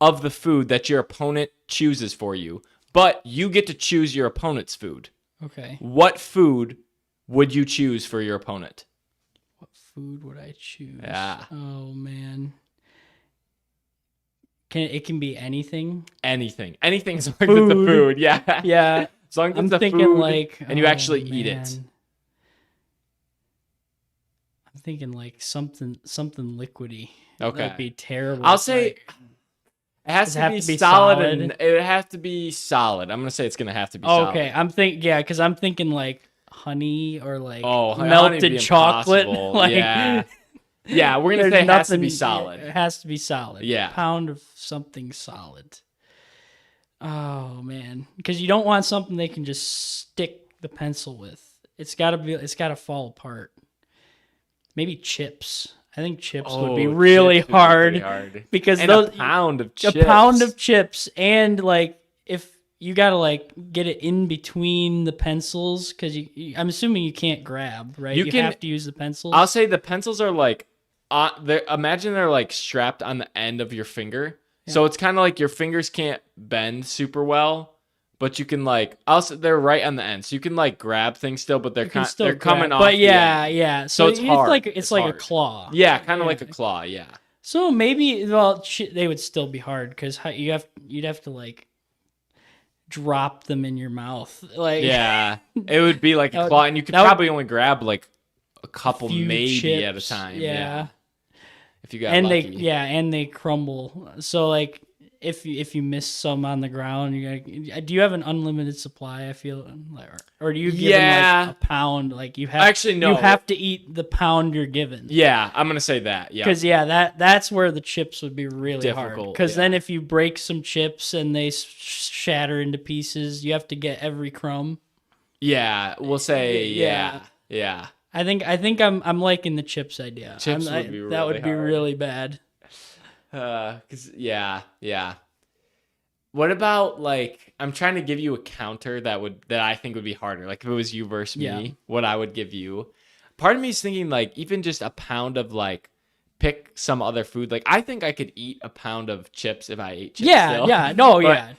of the food that your opponent chooses for you, but you get to choose your opponent's food. Okay. What food would you choose for your opponent? What food would I choose? Yeah. Oh, man. It can be anything? Anything. Anything as long as it's the food. Yeah. Yeah. As long as I'm it's the thinking food and you actually eat it. I'm thinking like something liquidy. Okay. That'd be terrible. I'll say it has to be solid. And it has to be solid. I'm going to say it's going to have to be solid. Okay. Because I'm thinking like honey or like melted chocolate. Like, yeah, we're going to say it has to be solid. It has to be solid. Yeah. A pound of something solid. Oh, man. Because you don't want something they can just stick the pencil with. It's got to fall apart. Maybe chips. I think chips would be really hard. Because a pound of chips. A pound of chips. And like, if you got to like get it in between the pencils, because I'm assuming you can't grab, right? You have to use the pencils. I'll say the pencils are like, imagine they're like strapped on the end of your finger. Yeah. So it's kind of like your fingers can't bend super well, but you can like, also they're right on the end. So you can like grab things still, but they're coming off. But yeah. So it's hard. It's like a claw. Yeah, kind of like a claw, yeah. So maybe, they would still be hard because you'd have to like drop them in your mouth. Like, yeah, it would be like a claw, and you could probably only grab like a couple maybe chips at a time. Yeah. If you got lucky. And they crumble. So like if you miss some on the ground, do you have an unlimited supply? I feel, or do you give them like a pound? Like you have actually no. You have to eat the pound you're given. Yeah, I'm gonna say that. Yeah, because that's where the chips would be really hard. Because then if you break some chips and they shatter into pieces, you have to get every crumb. Yeah, we'll say yeah. I think I'm liking the chips idea. Chips would be really that would be hard. really bad. Cause yeah. What about like I'm trying to give you a counter that I think would be harder. Like if it was you versus me, what I would give you. Part of me is thinking like even just a pound of like pick some other food. Like I think I could eat a pound of chips if I ate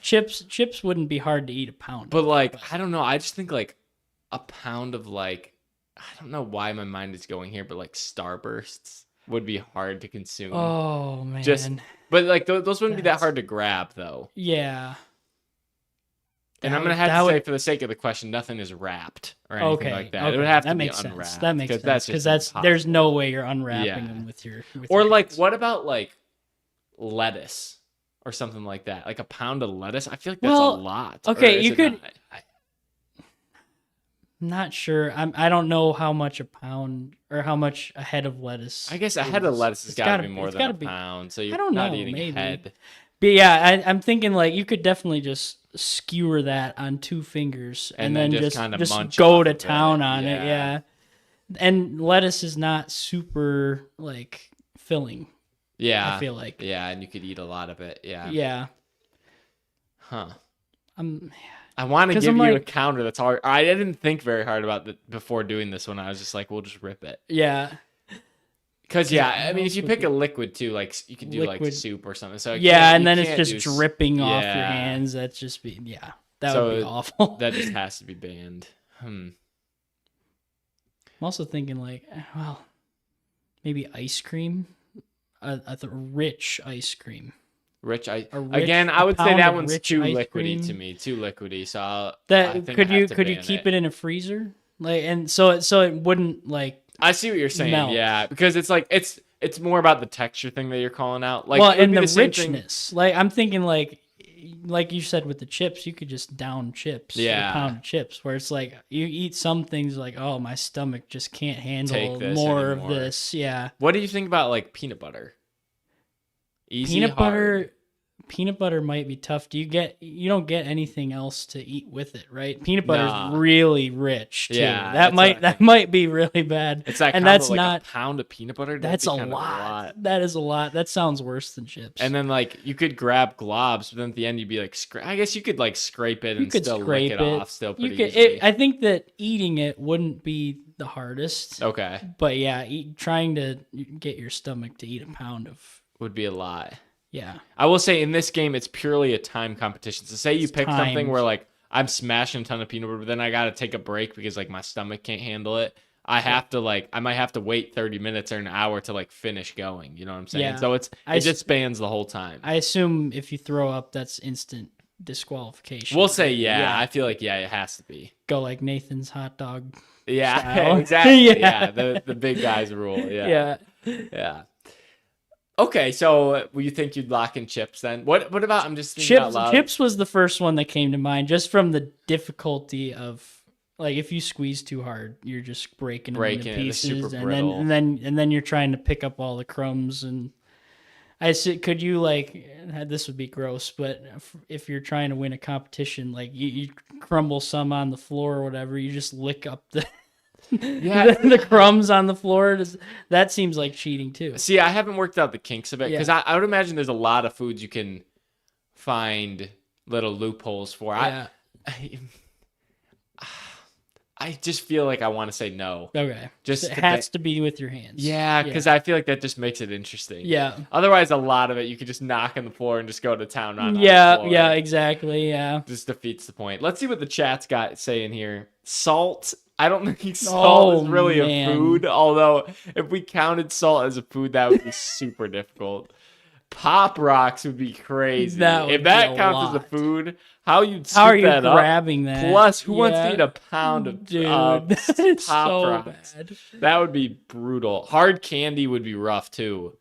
chips. Chips wouldn't be hard to eat a pound. But like I don't know. I just think like a pound of like I don't know why my mind is going here, but like Starbursts would be hard to consume. Oh man! But like those wouldn't be that hard to grab though. Yeah. And I'm gonna have to say, for the sake of the question, nothing is wrapped or anything like that. Okay. It would have to be unwrapped. Sense. That makes sense because there's no way you're unwrapping them with your. Or like, hands. What about like lettuce or something like that? Like a pound of lettuce. I feel like that's a lot. Okay, you could. Not sure. I don't know how much a pound or how much a head of lettuce. I guess a head of lettuce has got to be more than a pound. So you're not eating a head. But yeah, I'm thinking like you could definitely just skewer that on 2 fingers and then just go to town on it. Yeah. And lettuce is not super like filling. Yeah. I feel like. Yeah, and you could eat a lot of it. Yeah. Yeah. Huh. I want to give you a counter that's hard. I didn't think very hard about it before doing this one. I was just like, we'll just rip it. Yeah. Because, I mean, if you pick a liquid, too, like, you could do, like, soup or something. So and then it's just dripping off your hands. That's just that would be awful. That just has to be banned. I'm also thinking, like, well, maybe ice cream. A rich ice cream. Again, I would say that one's too liquidy to me. Too liquidy. So could you keep it in a freezer? Like, and so it wouldn't like. I see what you're saying. Melt. Yeah, because it's like it's more about the texture thing that you're calling out. Like, and the richness. Thing. Like I'm thinking like you said with the chips, you could just down chips. Yeah, a pound of chips. Where it's like you eat some things like, oh, my stomach just can't handle more of this. Yeah. What do you think about like peanut butter? Peanut butter might be tough. You don't get anything else to eat with it, right? Peanut butter is really rich too. Yeah, that might be really bad. It's that, and that's like not a pound of peanut butter. That's a lot. That is a lot. That sounds worse than chips. And then like you could grab globs, but then at the end you'd be like, I guess you could like scrape it and still lick it off. Still pretty easily. I think that eating it wouldn't be the hardest. Okay. But yeah, trying to get your stomach to eat a pound of would be a lot. Yeah. I will say in this game, it's purely a time competition. So say you pick something where like I'm smashing a ton of peanut butter, but then I got to take a break because like my stomach can't handle it. I might have to wait 30 minutes or an hour to like finish going. You know what I'm saying? Yeah. So it just spans the whole time. I assume if you throw up, that's instant disqualification. We'll say, yeah. I feel like, it has to be. Go like Nathan's hot dog. Yeah, exactly. Yeah. The big guys rule. Yeah. Yeah. Okay, so you think you'd lock in chips then? What about, I'm just thinking out loud. Chips was the first one that came to mind, just from the difficulty of, like, if you squeeze too hard, you're just breaking them into pieces, and then you're trying to pick up all the crumbs. And I said, could you, like, this would be gross, but if you're trying to win a competition, like, you crumble some on the floor or whatever, you just lick up the the crumbs on the floor. That seems like cheating too. See, I haven't worked out the kinks of it because I would imagine there's a lot of foods you can find little loopholes for. Yeah. I just feel like I want to say no. Okay. Just it has to be with your hands. Yeah, because I feel like that just makes it interesting. Yeah. Otherwise, a lot of it you could just knock on the floor and just go to town on. Yeah, exactly. Yeah. Just defeats the point. Let's see what the chat's got saying here. Salt. I don't think salt is really a food, although if we counted salt as a food, that would be super difficult. Pop rocks would be crazy. If that counts as a food, how are you grabbing that? Plus, who wants to eat a pound of that is pop so rocks? Bad. That would be brutal. Hard candy would be rough too.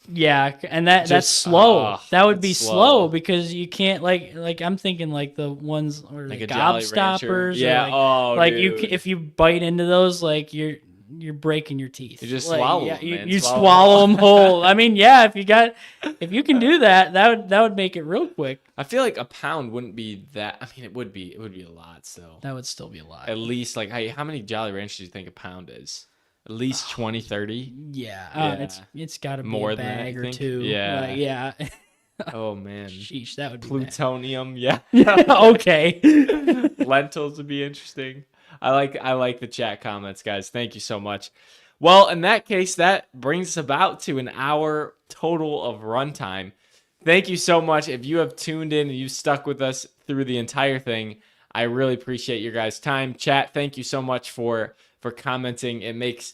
Yeah, and that's Just, slow. That would that's be slow. slow because you can't like I'm thinking like the ones or Like the a Jolly Rancher. gobstoppers. Yeah. Or like Dude. if you bite into those, like you're breaking your teeth. You just Like, swallow yeah, them, man. you Swallow swallow them whole. I mean, yeah, if you can do that, that would make it real quick. I feel like a pound wouldn't be that. I mean, it would be a lot still. That would still be a lot. At least like how many Jolly Ranchers do you think a pound is? At least 20, 30? Yeah, it's got to be More a than that, bag you or think? two. Yeah. Yeah. Oh man. Sheesh, that would be Plutonium, yeah. bad. Okay. Lentils would be interesting. I like the chat comments, guys. Thank you so much. Well, in that case, that brings us about to an hour total of runtime. Thank you so much. If you have tuned in and you stuck with us through the entire thing, I really appreciate your guys' time. Chat, thank you so much for commenting. It makes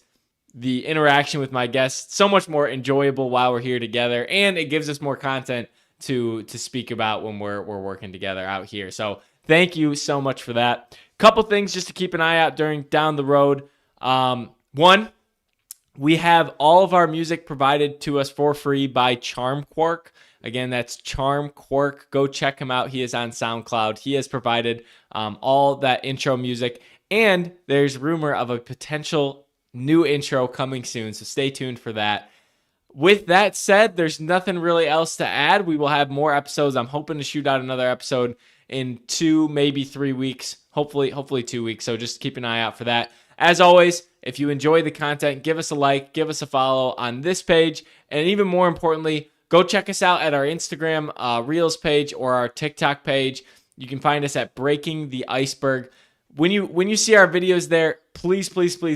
the interaction with my guests so much more enjoyable while we're here together, and it gives us more content to speak about when we're working together out here. So thank you so much for that. Couple things just to keep an eye out down the road. One, we have all of our music provided to us for free by Charm Quark. Again, that's Charm Quark. Go check him out. He is on SoundCloud. He has provided all that intro music. And there's rumor of a potential new intro coming soon, so stay tuned for that. With that said, there's nothing really else to add. We will have more episodes. I'm hoping to shoot out another episode in 2, maybe 3 weeks. Hopefully 2 weeks, so just keep an eye out for that. As always, if you enjoy the content, give us a like, give us a follow on this page, and even more importantly, go check us out at our Instagram Reels page or our TikTok page. You can find us at Breaking the Iceberg. When you see our videos there, please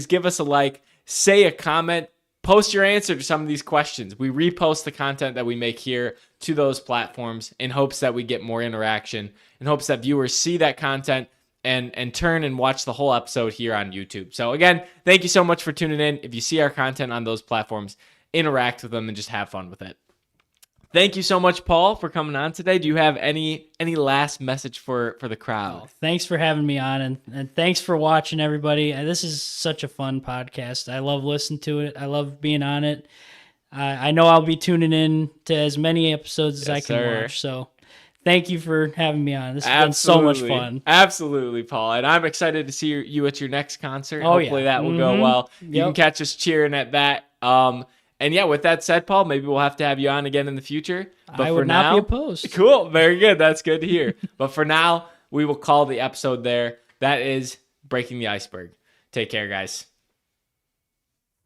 give us a like, say a comment, post your answer to some of these questions. We repost the content that we make here to those platforms in hopes that we get more interaction, in hopes that viewers see that content and turn and watch the whole episode here on YouTube. So again, thank you so much for tuning in. If you see our content on those platforms, interact with them and just have fun with it. Thank you so much, Paul, for coming on today. Do you have any last message for the crowd? Oh, thanks for having me on, and thanks for watching, everybody. This is such a fun podcast. I love listening to it. I love being on it. I know I'll be tuning in to as many episodes as I can watch. So thank you for having me on. This has been so much fun. Absolutely, Paul. And I'm excited to see you at your next concert. Oh, Hopefully that will go well. You can catch us cheering at that. And yeah, with that said, Paul, maybe we'll have to have you on again in the future. But I would not be opposed. Cool. Very good. That's good to hear. But for now, we will call the episode there. That is Breaking the Iceberg. Take care, guys.